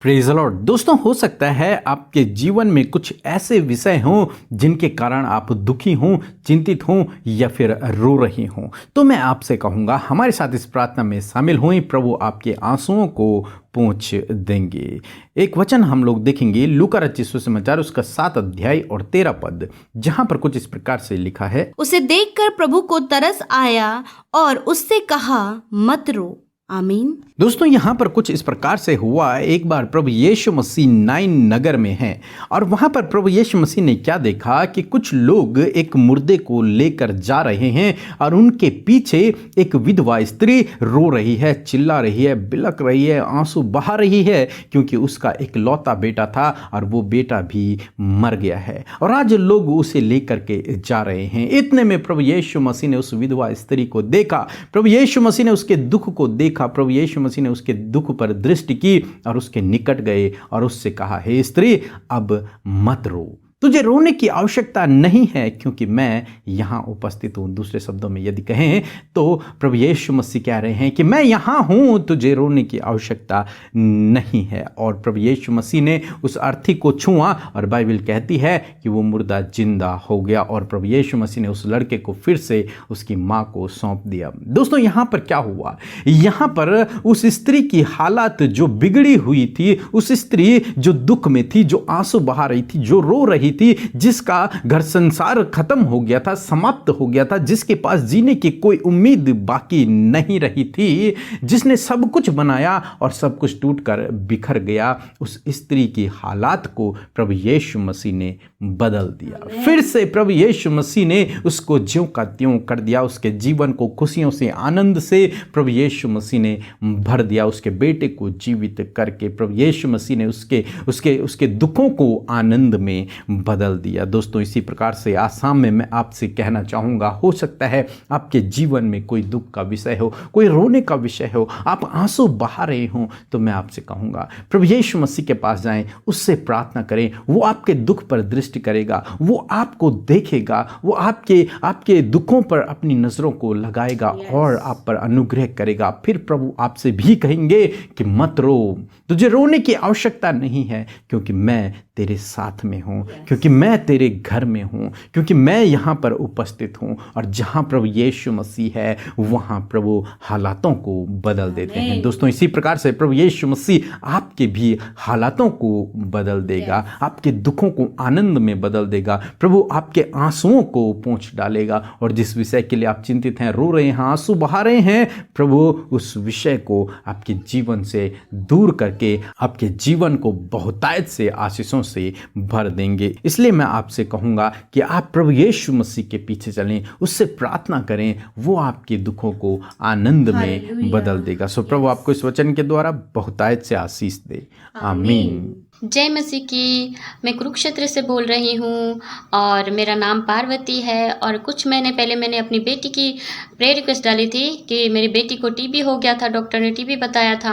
Praise the Lord. दोस्तों, हो सकता है आपके जीवन में कुछ ऐसे विषय हों जिनके कारण आप दुखी हों, चिंतित हों या फिर रो रही हों। तो मैं आपसे कहूँगा हमारे साथ इस प्रार्थना में शामिल हों, प्रभु आपके आंसुओं को पोंछ देंगे। एक वचन हम लोग देखेंगे लूका रचित सुसमाचार उसका 7 अध्याय और 13 पद, जहाँ पर कुछ इस प्रकार से लिखा है। उसे देखकर प्रभु को तरस आया और उससे कहा, मत रो। आमीन। दोस्तों, यहाँ पर कुछ इस प्रकार से हुआ। एक बार प्रभु यीशु मसीह नाइन नगर में हैं और वहाँ पर प्रभु यीशु मसीह ने क्या देखा कि कुछ लोग एक मुर्दे को लेकर जा रहे हैं और उनके पीछे एक विधवा स्त्री रो रही है, चिल्ला रही है, बिलक रही है, आंसू बहा रही है, क्योंकि उसका एक लौता बेटा था और वो बेटा भी मर गया है और आज लोग उसे लेकर के जा रहे हैं। इतने में प्रभु यीशु मसीह ने उस विधवा स्त्री को देखा, प्रभु यीशु मसीह ने उसके दुख को देखा, प्रभु यीशु मसीह ने उसके दुख पर दृष्टि की और उसके निकट गए और उससे कहा, हे स्त्री, अब मत रो, तुझे रोने की आवश्यकता नहीं है क्योंकि मैं यहाँ उपस्थित हूँ। दूसरे शब्दों में यदि कहें तो प्रभु यीशु मसीह कह रहे हैं कि मैं यहाँ हूँ, तुझे रोने की आवश्यकता नहीं है। और प्रभु यीशु मसीह ने उस अर्थी को छुआ और बाइबल कहती है कि वो मुर्दा जिंदा हो गया और प्रभु यीशु मसीह ने उस लड़के को फिर से उसकी माँ को सौंप दिया। दोस्तों, यहाँ पर क्या हुआ? यहाँ पर उस स्त्री की हालत जो बिगड़ी हुई थी, उस स्त्री जो दुख में थी, जो आंसू बहा रही थी, जो रो रही थी, जिसका घर संसार खत्म हो गया था, समाप्त हो गया था, जिसके पास जीने की कोई उम्मीद बाकी नहीं रही थी, जिसने सब कुछ बनाया और सब कुछ टूटकर बिखर गया, उस स्त्री की हालात को प्रभु यीशु मसीह ने बदल दिया। फिर से प्रभु यीशु मसीह ने उसको ज्यों का त्यों कर दिया, उसके जीवन को खुशियों से, आनंद से प्रभु यीशु मसीह ने भर दिया। उसके बेटे को जीवित करके प्रभु यीशु मसीह ने उसके दुखों को आनंद में बदल दिया। दोस्तों, इसी प्रकार से आज शाम में मैं आपसे कहना चाहूँगा, हो सकता है आपके जीवन में कोई दुख का विषय हो, कोई रोने का विषय हो, आप आंसू बहा रहे हों, तो मैं आपसे कहूँगा प्रभु यीशु मसीह के पास जाएं, उससे प्रार्थना करें। वो आपके दुख पर दृष्टि करेगा, वो आपको देखेगा, वो आपके दुखों पर अपनी नज़रों को लगाएगा और आप पर अनुग्रह करेगा। फिर प्रभु आपसे भी कहेंगे कि मत रो, तुझे रोने की आवश्यकता नहीं है क्योंकि मैं तेरे साथ में हूँ, क्योंकि मैं तेरे घर में हूँ, क्योंकि मैं यहाँ पर उपस्थित हूँ। और जहाँ प्रभु यीशु मसीह है वहाँ प्रभु हालातों को बदल देते हैं। दोस्तों, इसी प्रकार से प्रभु यीशु मसीह आपके भी हालातों को बदल देगा, आपके दुखों को आनंद में बदल देगा। प्रभु आपके आंसुओं को पोंछ डालेगा और जिस विषय के लिए आप चिंतित हैं, रो रहे हैं, आंसू बहा रहे हैं, प्रभु उस विषय को आपके जीवन से दूर करके आपके जीवन को बहुतायत से आशीषों से भर देंगे। इसलिए मैं आपसे कहूँगा कि आप प्रभु यीशु मसीह के पीछे चलें, उससे प्रार्थना करें, वो आपके दुखों को आनंद में बदल देगा। सो प्रभु आपको इस वचन के द्वारा बहुतायत से आशीष दे। आमीन। जय मसीह की। मैं कुरुक्षेत्र से बोल रही हूँ और मेरा नाम पार्वती है। और कुछ महीने पहले मैंने अपनी बेटी की प्रेयर रिक्वेस्ट डाली थी कि मेरी बेटी को टीबी हो गया था, डॉक्टर ने टीबी बताया था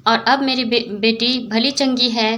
और अब मेरी बेटी भली चंगी है।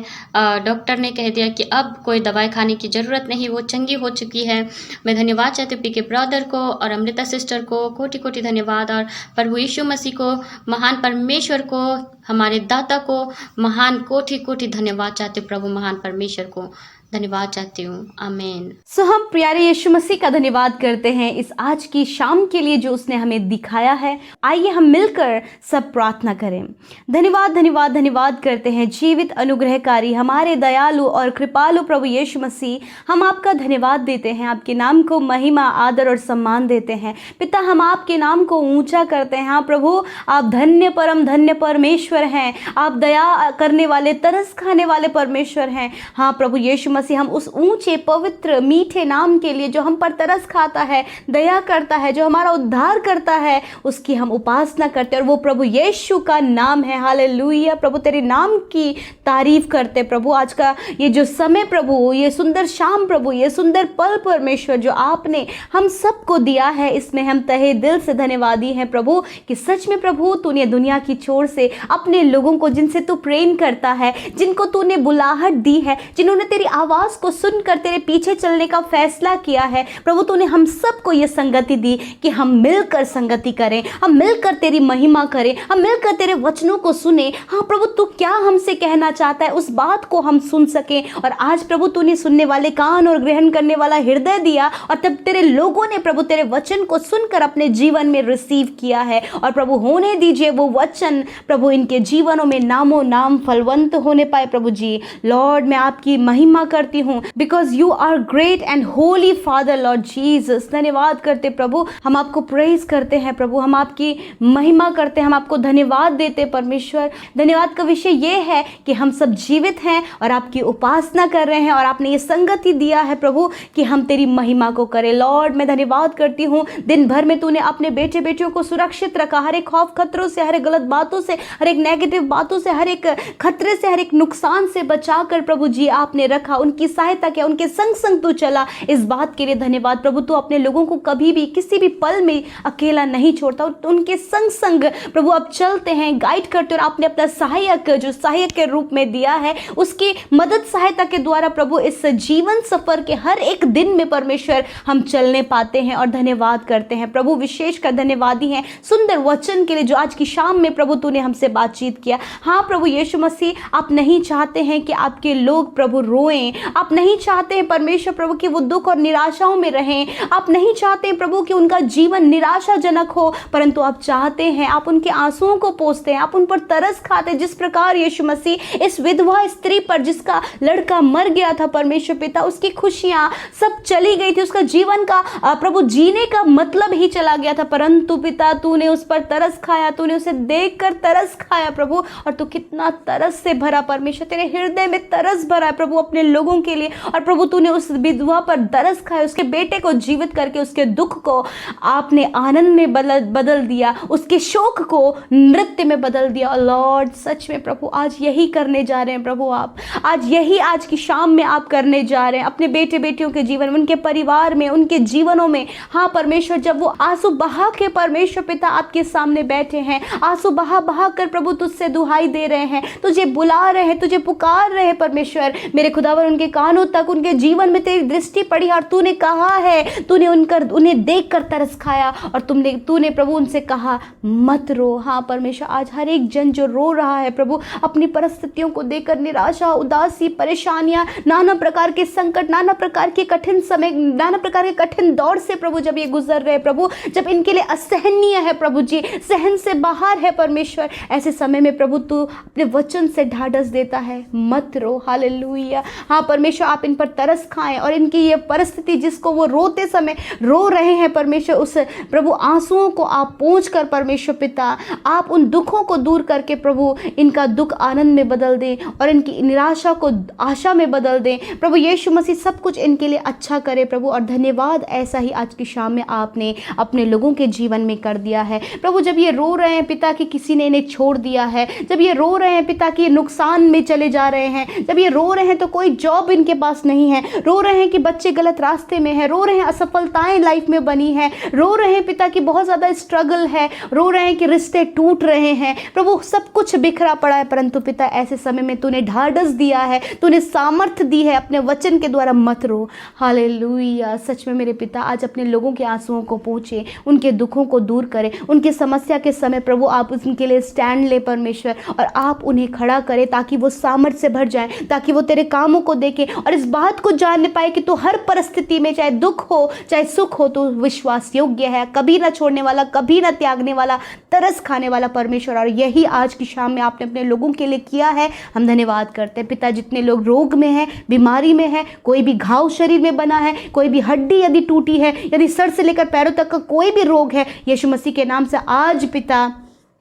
डॉक्टर ने कह दिया कि अब कोई दवाई खाने की ज़रूरत नहीं, वो चंगी हो चुकी है। मैं धन्यवाद चाहती हूँ पीके ब्रदर को और अमृता सिस्टर को, कोटि कोटि धन्यवाद। और प्रभु यीशु मसीह को, महान परमेश्वर को, हमारे दाता को महान कोटि कोटि धन्यवाद चाहते, प्रभु महान परमेश्वर को धन्यवाद चाहती हूँ। आमीन। सो हम प्यारे यीशु मसीह का धन्यवाद करते हैं इस आज की शाम के लिए जो उसने हमें दिखाया है। आइए हम मिलकर सब प्रार्थना करें। धन्यवाद धन्यवाद धन्यवाद करते हैं जीवित अनुग्रहकारी हमारे दयालु और कृपालु प्रभु यीशु मसीह, हम आपका धन्यवाद देते हैं, आपके नाम को महिमा, आदर और सम्मान देते हैं। पिता, हम आपके नाम को ऊंचा करते हैं। हाँ प्रभु, आप धन्य परम धन्य परमेश्वर हैं, आप दया करने वाले, तरस खाने वाले परमेश्वर हैं। हाँ प्रभु यीशु हम उस ऊंचे पवित्र मीठे नाम के लिए जो हम पर तरस खाता है, दया करता है, जो हमारा उद्धार करता है, उसकी हम उपासना करते हैं और वो प्रभु यीशु का नाम है। हालेलुया। प्रभु तेरे नाम की तारीफ करते प्रभु। आज का ये जो समय प्रभु, ये सुंदर शाम प्रभु, ये सुंदर पल परमेश्वर जो आपने हम सबको दिया है, इसमें हम तहे दिल से धन्यवादी हैं प्रभु कि सच में प्रभु तूने दुनिया की छोर से अपने लोगों को जिनसे तू प्रेम करता है, जिनको तूने बुलाहट दी है, जिन्होंने तेरी आवाज़ को सुनकर तेरे पीछे चलने का फैसला किया है, प्रभु तूने हम सबको ये संगति दी कि हम मिलकर संगति करें, हम मिलकर तेरी महिमा करें, हम मिलकर तेरे वचनों को सुने। हाँ प्रभु, तू क्या हमसे कहना चाहता है उस बात को हम सुन सकें। और आज प्रभु तूने सुनने वाले कान और ग्रहण करने वाला हृदय दिया, और तब तेरे लोगों ने प्रभु तेरे वचन को सुनकर अपने जीवन में रिसीव किया है। और प्रभु होने दीजिए वो वचन प्रभु इनके जीवनों में नामों नाम फलवंत होने पाए। प्रभु जी लॉर्ड, मैं आपकी महिमा करती हूँ, because you are great and holy father Lord Jesus. धन्यवाद करते प्रभु, हम आपको प्रेज करते हैं प्रभु, हम आपकी महिमा करते हैं, हम आपको धन्यवाद देते परमेश्वर। धन्यवाद का विषय ये है कि हम सब जीवित हैं और आपकी उपासना कर रहे हैं, और आपने ये संगति दिया है प्रभु कि हम तेरी महिमा को करें। लॉर्ड मैं धन्यवाद करती हूँ, दिन भर में तूने अपने बेटे बेटियों को सुरक्षित रखा, हर एक खौफ खतरों से, हर एक गलत बातों से, हर एक नेगेटिव बातों से, हर एक खतरे से, हर एक नुकसान से बचाकर प्रभु जी आपने रखा, उनकी सहायता किया, उनके संग संग तू चला। इस बात के लिए धन्यवाद प्रभु। तू अपने लोगों को कभी भी किसी भी पल में अकेला नहीं छोड़ता, उनके संग संग प्रभु आप चलते हैं, गाइड करते हो। और आपने अपना सहायक जो सहायक के रूप में दिया है, उसकी मदद सहायता के द्वारा प्रभु इस जीवन सफर के हर एक दिन में परमेश्वर हम चलने पाते हैं, और धन्यवाद करते हैं प्रभु। विशेष कर धन्यवादी हैं सुंदर वचन के लिए जो आज की शाम में प्रभु तूने हमसे बातचीत किया। हाँ प्रभु यीशु मसीह, आप नहीं चाहते हैं कि आपके लोग प्रभु रोएं, आप नहीं चाहते हैं परमेश्वर प्रभु कि वो दुख और निराशाओं में रहें, आप नहीं चाहते हैं प्रभु कि उनका जीवन निराशाजनक हो, परंतु आप चाहते हैं, आप उनके आंसुओं को पोंछते हैं, आप उन पर तरस खाते हैं। जिस प्रकार यीशु मसीह इस विधवा स्त्री पर जिसका लड़का मर गया था परमेश्वर पिता, उसकी खुशियां सब चली गई थी, उसका जीवन का प्रभु जीने का मतलब ही चला गया था, परंतु पिता तूने उस पर तरस खाया, तूने उसे देखकर तरस खाया प्रभु। और तू कितना तरस से भरा परमेश्वर, तेरे हृदय में तरस भरा है प्रभु अपने लोगों के लिए। और प्रभु तूने उस विधवा पर तरस खाया, उसके बेटे को जीवित करके उसके दुख को आपने आनंद में बदल दिया, उसके शोक को नृत्य में बदल दिया। लॉर्ड सच में प्रभु आज यही करने जा रहे हैं प्रभु, आप आज यही आज की शाम में आप करने जा रहे हैं अपने बेटे बेटियों के जीवन में, उनके परिवार में, उनके जीवनों में। हाँ परमेश्वर, जब वो आंसू बहा के परमेश्वर पिता आपके सामने बैठे हैं, आंसू बहा बहा कर प्रभु तुझसे दुहाई दे रहे हैं, तुझे बुला रहे हैं, तुझे पुकार रहे हैं परमेश्वर मेरे खुदावर, उनके कानों तक उनके जीवन में तेरी दृष्टि पड़ी, और तूने कहा है, तूने उन्हें देखकर तरस खाया, और तूने प्रभु उनसे कहा मत रो। हाँ परमेश्वर, आज हर एक जन जो रो रहा है प्रभु अपनी परिस्थितियों को देखकर, निराशा, उदासी, परेशानियां, नाना प्रकार के संकट, नाना प्रकार के कठिन समय, नाना प्रकार के कठिन दौर से प्रभु जब ये गुजर रहे प्रभु, जब इनके लिए असहनीय है प्रभु जी, सहन से बाहर है परमेश्वर, ऐसे समय में प्रभु तू अपने वचन से ढाढ़स देता है, मत रो। हालेलुया। हाँ परमेश्वर, आप इन पर तरस खाएं, और इनकी ये परिस्थिति जिसको वो रोते समय रो रहे हैं परमेश्वर, उस प्रभु आंसुओं को आप पोंछ कर परमेश्वर पिता, आप उन दुखों को दूर करके प्रभु इनका दुख आनंद में बदल दें, और इनकी निराशा को आशा में बदल दें प्रभु। यीशु मसीह सब कुछ इनके लिए अच्छा करे प्रभु। और धन्यवाद, ऐसा ही आज की शाम में आपने अपने लोगों के जीवन में कर दिया है प्रभु। जब ये रो रहे हैं पिता कि किसी ने इन्हें छोड़ दिया है, जब ये रो रहे हैं पिता कि नुकसान में चले जा रहे हैं, जब ये रो रहे हैं तो कोई जॉब इनके पास नहीं है, रो रहे हैं कि बच्चे गलत रास्ते में हैं, रो रहे हैं असफलताएं लाइफ में बनी हैं, रो रहे हैं पिता कि बहुत ज़्यादा स्ट्रगल है, रो रहे हैं कि रिश्ते टूट रहे हैं प्रभु, सब कुछ बिखरा पड़ा है, परंतु पिता ऐसे समय में तूने ढाढ़स दिया है, तूने सामर्थ्य दी है अपने वचन के द्वारा, मत रो। हालेलुया। सच में मेरे पिता आज अपने लोगों के आंसुओं को पोंछे, उनके दुखों को दूर करें, उनके समस्या के समय प्रभु आप उनके लिए स्टैंड ले परमेश्वर, और आप उन्हें खड़ा करें ताकि वो सामर्थ्य से भर जाएं, ताकि वो तेरे कामों को देखें और इस बात को जानने पाए कि तू हर परिस्थिति में, चाहे दुख हो चाहे सुख हो, तो विश्वास योग्य है, कभी ना छोड़ने वाला, कभी ना त्यागने वाला, तरस खाने वाला परमेश्वर। और यही आज की शाम में आपने अपने लोगों के लिए किया है, हम धन्यवाद करते हैं पिता। जितने लोग रोग में हैं, बीमारी में हैं, कोई भी घाव शरीर में बना है, कोई भी हड्डी यदि टूटी है, यदि सर से लेकर पैरों तक का कोई भी रोग है, यीशु मसीह के नाम से आज पिता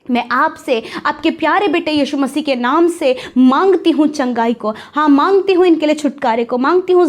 मैं आपसे, आपके प्यारे बेटे यीशु मसीह के नाम से मांगती हूँ चंगाई को। हाँ, मांगती हूँ इनके लिए छुटकारे को, मांगती हूँ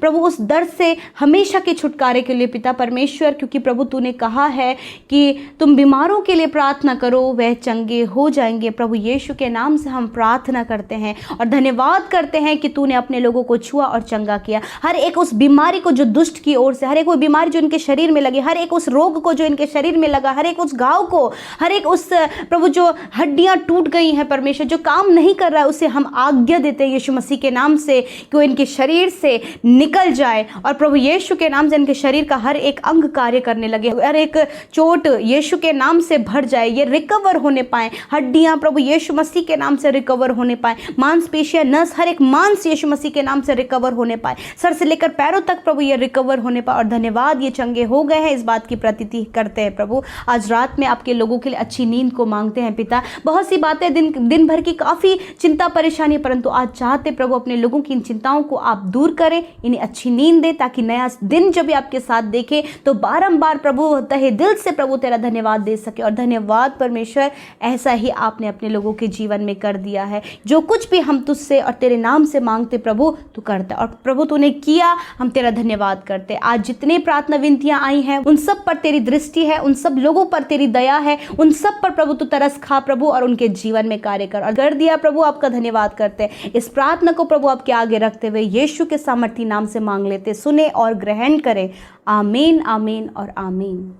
प्रभु उस दर्द से हमेशा के छुटकारे के लिए पिता परमेश्वर, क्योंकि प्रभु तूने कहा है कि तुम बीमारों के लिए प्रार्थना करो, वह चंगे हो जाएंगे। प्रभु यीशु के नाम से हम प्रार्थना करते हैं और धन्यवाद करते हैं कि तूने अपने लोगों को छुआ और चंगा किया। हर एक उस बीमारी को जो दुष्ट की ओर से, हर एक वो बीमारी जो इनके शरीर में लगी, हर एक उस रोग को जो इनके शरीर में लगा, हर एक उस घाव को, हर एक उस प्रभु जो हड्डियां टूट गई हैं परमेश्वर, जो काम नहीं कर रहा है, उसे हम आज्ञा देते हैं यीशु मसीह के नाम से कि वो इनके शरीर से निकल जाए और प्रभु यीशु के नाम से इनके शरीर का हर एक अंग कार्य करने लगे, हर एक चोट यीशु के नाम से भर जाए, ये रिकवर होने पाए, हड्डियां प्रभु यीशु मसीह के नाम से रिकवर होने पाए, मांसपेशियां, नस, हर एक मांस यीशु मसीह के नाम से रिकवर होने पाए, सर से लेकर पैरों तक प्रभु ये रिकवर होने पाए। और धन्यवाद, ये चंगे हो गए हैं, इस बात की प्रतीति करते हैं प्रभु। आज रात में आपके लोगों के लिए अच्छी नींद को मांगते हैं पिता। बहुत सी बातें दिन भर की काफ़ी चिंता परेशानी, परंतु आज चाहते प्रभु अपने लोगों की इन चिंताओं को आप दूर करें, इन्हें अच्छी नींद दे, ताकि नया दिन जब भी आपके साथ देखे तो बारंबार प्रभु तहे दिल से प्रभु तेरा धन्यवाद दे सके। और धन्यवाद परमेश्वर, ऐसा ही आपने अपने लोगों के जीवन में कर दिया है। जो कुछ भी हम तुझसे और तेरे नाम से मांगते प्रभु तू करता, और प्रभु तूने किया, हम तेरा धन्यवाद करते। आज जितने प्रार्थना विनतियां आई हैं उन सब पर तेरी दृष्टि है, उन सब लोगों पर तेरी दया है, उन सब पर प्रभु तू तरस खा प्रभु और उनके जीवन में कार्य कर। और कर दिया प्रभु, आपका धन्यवाद करते हैं। इस प्रार्थना को प्रभु आपके आगे रखते हुए यीशु के सामर्थी नाम से मांग लेते, सुने और ग्रहण करें। आमीन, आमीन और आमीन।